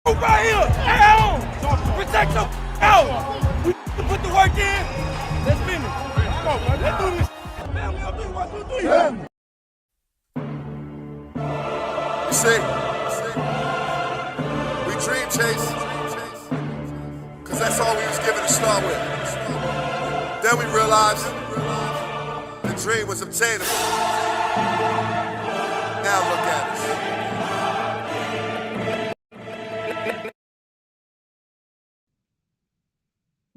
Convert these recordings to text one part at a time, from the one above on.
Right here, down. Protect your out. We put the work in. Let's finish. Come on, man. Let's do this. Family, I'll do 1, 2, 3. You see, we dream chase, because that's all we was given to start with. Then we realized the dream was obtainable. Now look at us.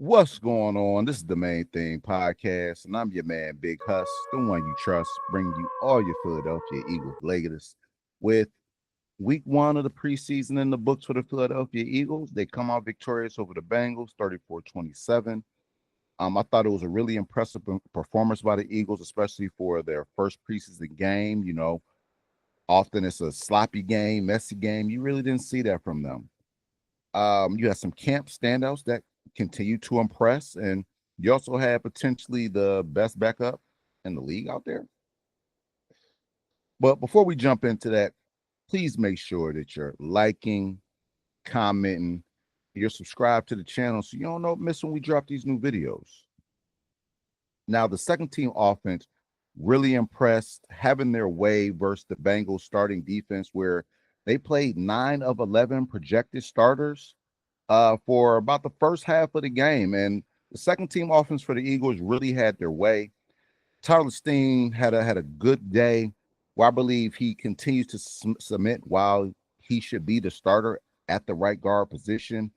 What's going on? This is the Main Thing Podcast, and I'm your man, Big Huss, the one you trust, bringing you all your Philadelphia Eagles latest with week 1 of the preseason in the books for the Philadelphia Eagles. They come out victorious over the Bengals, 34-27. I thought it was a really impressive performance by the Eagles, especially for their first preseason game. You know, often it's a sloppy game, messy game. You really didn't see that from them. You had some camp standouts that continue to impress, and you also had potentially the best backup in the league out there. But before we jump into that, please make sure that you're liking, commenting, you're subscribed to the channel so you don't miss when we drop these new videos. Now, the second team offense really impressed, having their way versus the Bengals starting defense, where they played 9 of 11 projected starters for about the first half of the game. And the second team offense for the Eagles really had their way. Tyler Steen had a good day. Well, I believe he continues to submit while he should be the starter at the right guard position.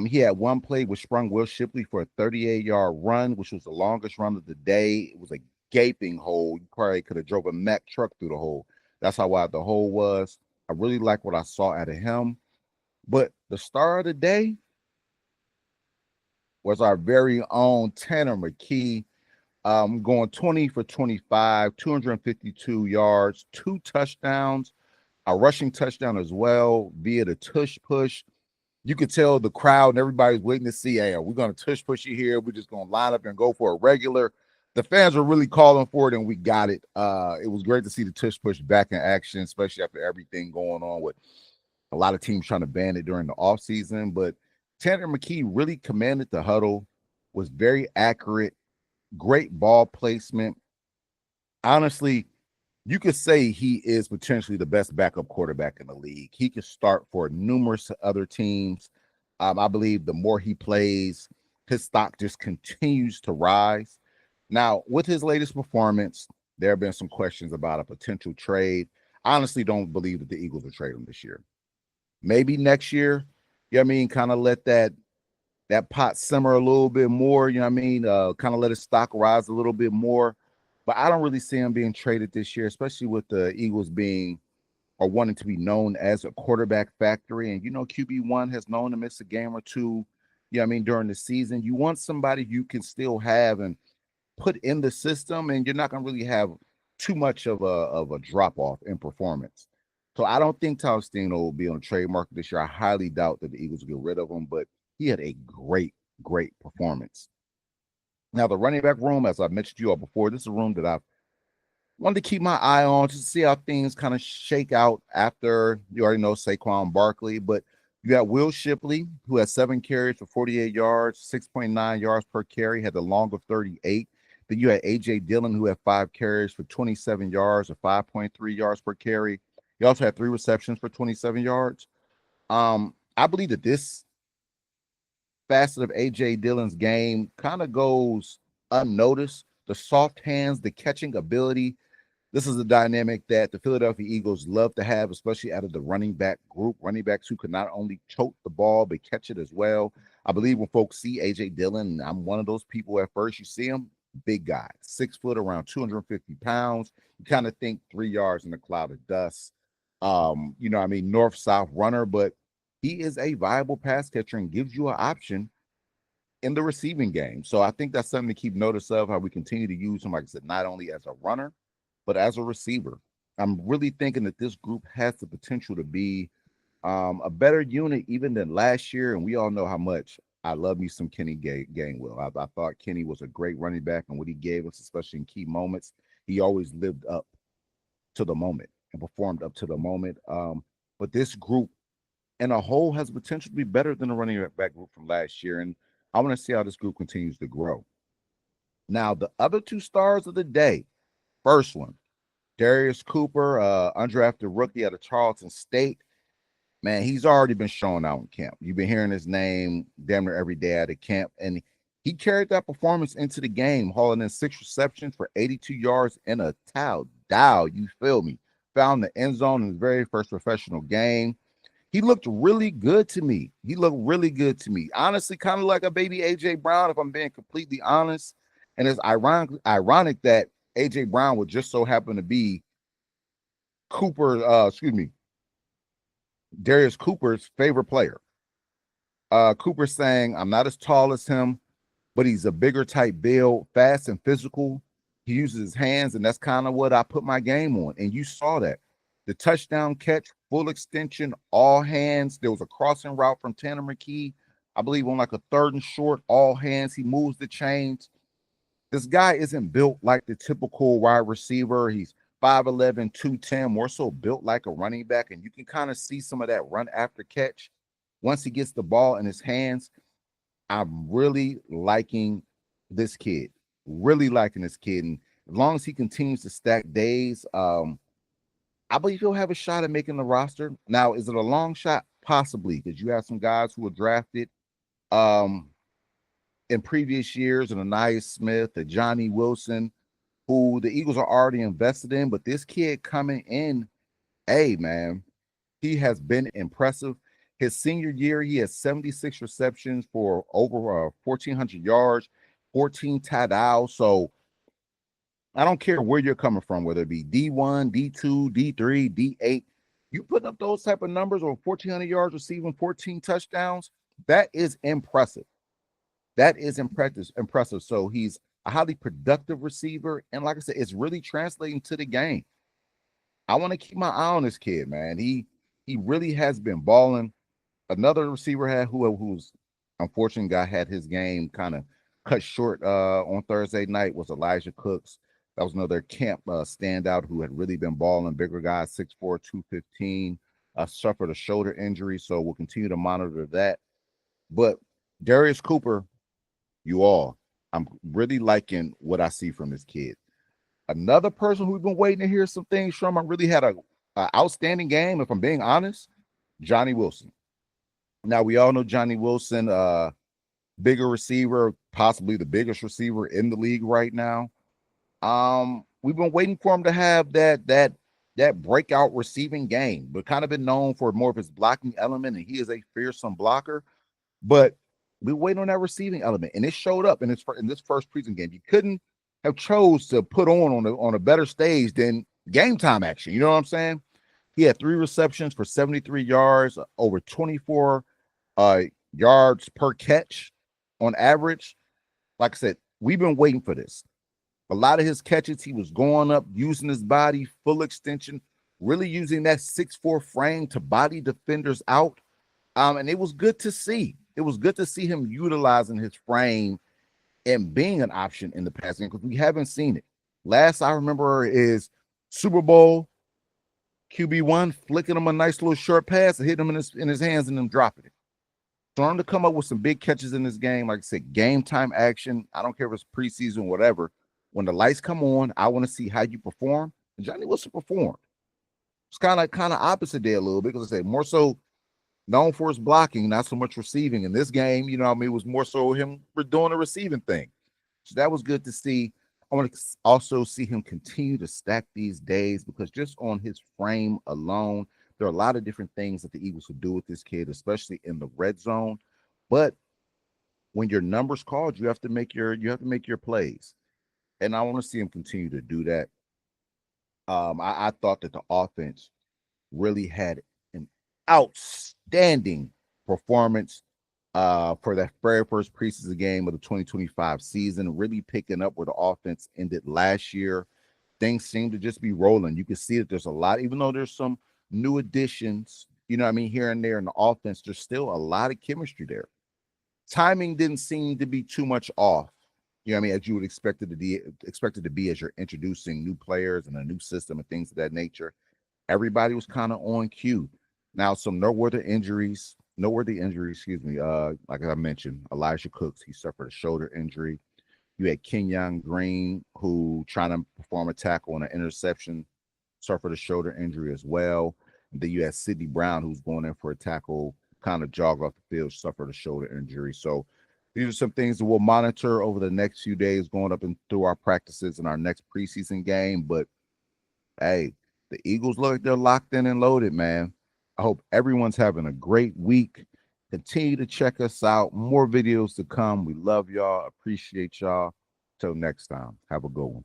He had one play which sprung Will Shipley for a 38-yard run, which was the longest run of the day. It was a gaping hole. You probably could have drove a Mack truck through the hole. That's how wide the hole was. I really like what I saw out of him. But the star of the day was our very own Tanner McKee, going 20 for 25, 252 yards, 2 touchdowns, a rushing touchdown as well via the tush push. You could tell the crowd and everybody's waiting to see, hey, are we going to tush push you here? We're just going to line up and go for a regular. The fans were really calling for it, and we got it. It was great to see the tush push back in action, especially after everything going on with a lot of teams trying to ban it during the offseason. But Tanner McKee really commanded the huddle, was very accurate, great ball placement. Honestly, you could say he is potentially the best backup quarterback in the league. He could start for numerous other teams. I believe the more he plays, his stock just continues to rise. Now, with his latest performance, there have been some questions about a potential trade. I honestly don't believe that the Eagles will trade him this year. Maybe next year, you know what I mean, kind of let that pot simmer a little bit more, you know what I mean, kind of let his stock rise a little bit more. But I don't really see him being traded this year, especially with the Eagles being or wanting to be known as a quarterback factory. And, QB1 has known to miss a game or two, you know what I mean, during the season. You want somebody you can still have and put in the system, and you're not going to really have too much of a drop-off in performance. So I don't think Tyler Steen will be on the trade market this year. I highly doubt that the Eagles will get rid of him, but he had a great performance. Now, the running back room, as I mentioned to you all before, this is a room that I've wanted to keep my eye on just to see how things kind of shake out after, you already know, Saquon Barkley. But you got Will Shipley, who had 7 carries for 48 yards, 6.9 yards per carry, had the long of 38. Then you had A.J. Dillon, who had 5 carries for 27 yards or 5.3 yards per carry. He also had 3 receptions for 27 yards. I believe that this facet of A.J. Dillon's game kind of goes unnoticed. The soft hands, the catching ability. This is a dynamic that the Philadelphia Eagles love to have, especially out of the running back group. Running backs who can not only choke the ball, but catch it as well. I believe when folks see A.J. Dillon, and I'm one of those people at first, you see him, big guy, 6 foot, around 250 pounds. You kind of think 3 yards in a cloud of dust. North-south runner, but he is a viable pass catcher and gives you an option in the receiving game. So I think that's something to keep notice of, how we continue to use him, like I said, not only as a runner, but as a receiver. I'm really thinking that this group has the potential to be a better unit even than last year. And we all know how much I love me some Kenny Gainwell. I thought Kenny was a great running back, and what he gave us, especially in key moments, he always lived up to the moment and performed up to the moment. But this group and a whole has potential to be better than the running back group from last year. And I want to see how this group continues to grow. Now, the other two stars of the day, first one, Darius Cooper, undrafted rookie out of Charleston State. Man, he's already been showing out in camp. You've been hearing his name damn near every day at the camp, and he carried that performance into the game, hauling in 6 receptions for 82 yards and a touchdown. You feel me? Found the end zone in his very first professional game. He looked really good to me. He looked really good to me. Honestly, kind of like a baby AJ Brown, if I'm being completely honest. And it's ironic that AJ Brown would just so happen to be Darius Cooper's favorite player. Cooper saying, I'm not as tall as him, but he's a bigger type build, fast and physical. He uses his hands, and that's kind of what I put my game on. And you saw that. The touchdown catch, full extension, all hands. There was a crossing route from Tanner McKee, I believe on like a 3rd and short, all hands. He moves the chains. This guy isn't built like the typical wide receiver. He's 5'11", 210, more so built like a running back. And you can kind of see some of that run after catch. Once he gets the ball in his hands, I'm really liking this kid. Really liking this kid. And as long as he continues to stack days, I believe he'll have a shot at making the roster. Now, is it a long shot? Possibly, because you have some guys who were drafted in previous years, and Anais Smith, and Johnny Wilson, who the Eagles are already invested in. But this kid coming in, hey, man, he has been impressive. His senior year, he has 76 receptions for over 1,400 yards, 14 touchdowns. So I don't care where you're coming from, whether it be D1, D2, D3, D8. You put up those type of numbers over 1,400 yards, receiving 14 touchdowns, that is impressive. That is impressive. So he's a highly productive receiver. And like I said, it's really translating to the game. I want to keep my eye on this kid, man. He really has been balling. Another receiver who's unfortunately had his game kind of cut short on Thursday night was Elijah Cooks. That was another camp standout who had really b'en balling. Bigger guy, 6'4", 215, suffered a shoulder injury, so we'll continue to monitor that. But Darius Cooper, I'm really liking what I see from this kid. Another person who we've been waiting to hear some things from, I really had a outstanding game, if I'm being honest, Johnny Wilson. Now, we all know Johnny Wilson, bigger receiver, possibly the biggest receiver in the league right now. We've been waiting for him to have that breakout receiving game, but kind of been known for more of his blocking element, and he is a fearsome blocker. But we wait on that receiving element, and it showed up in this first preseason game. You couldn't have chose to put on a better stage than game time action. You know what I'm saying? He had 3 receptions for 73 yards, over 24 yards per catch on average. Like I said, we've been waiting for this. A lot of his catches, he was going up, using his body, full extension, really using that 6'4" frame to body defenders out. And it was good to see. It was good to see him utilizing his frame and being an option in the passing game, because we haven't seen it. Last I remember is Super Bowl, QB1 flicking him a nice little short pass and hitting him in his hands and then dropping it. For him to come up with some big catches in this game, like I said, game time action. I don't care if it's preseason, whatever. When the lights come on, I want to see how you perform. And Johnny Wilson performed. It's kind of opposite there a little bit, because I say more so known for his blocking, not so much receiving. In this game, you know what I mean, it was more so him doing the receiving thing. So that was good to see. I want to also see him continue to stack these days, because just on his frame alone, there are a lot of different things that the Eagles could do with this kid, especially in the red zone. But when your numbers called, you have to make your plays. And I want to see him continue to do that. I thought that the offense really had an outstanding performance for that very first preseason game of the 2025 season, really picking up where the offense ended last year. Things seem to just be rolling. You can see that there's a lot, even though there's some new additions, you know what I mean, here and there in the offense, there's still a lot of chemistry there. Timing didn't seem to be too much off. You know what I mean, as you would expect it to be as you're introducing new players and a new system and things of that nature. Everybody was kind of on cue. Now, some noteworthy injuries, excuse me. Like I mentioned, Elijah Cooks, he suffered a shoulder injury. You had Kenyon Green, who trying to perform a tackle on an interception, suffered a shoulder injury as well. And then you had Sidney Brown, who's going in for a tackle, kind of jogged off the field, suffered a shoulder injury. So these are some things that we'll monitor over the next few days, going up and through our practices and our next preseason game. But hey, the Eagles look like they're locked in and loaded, man. I hope everyone's having a great week. Continue to check us out. More videos to come. We love y'all. Appreciate y'all. Till next time. Have a good one.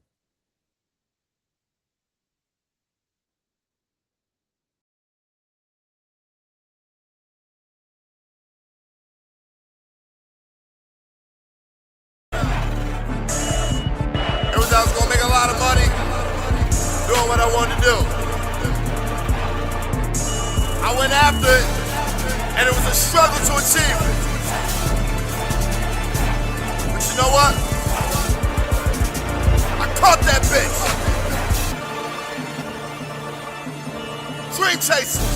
It was I was gonna make a lot of money doing what I wanted to do. I went after it, and it was a struggle to achieve it. But you know what? I caught that bitch. Dream chasers.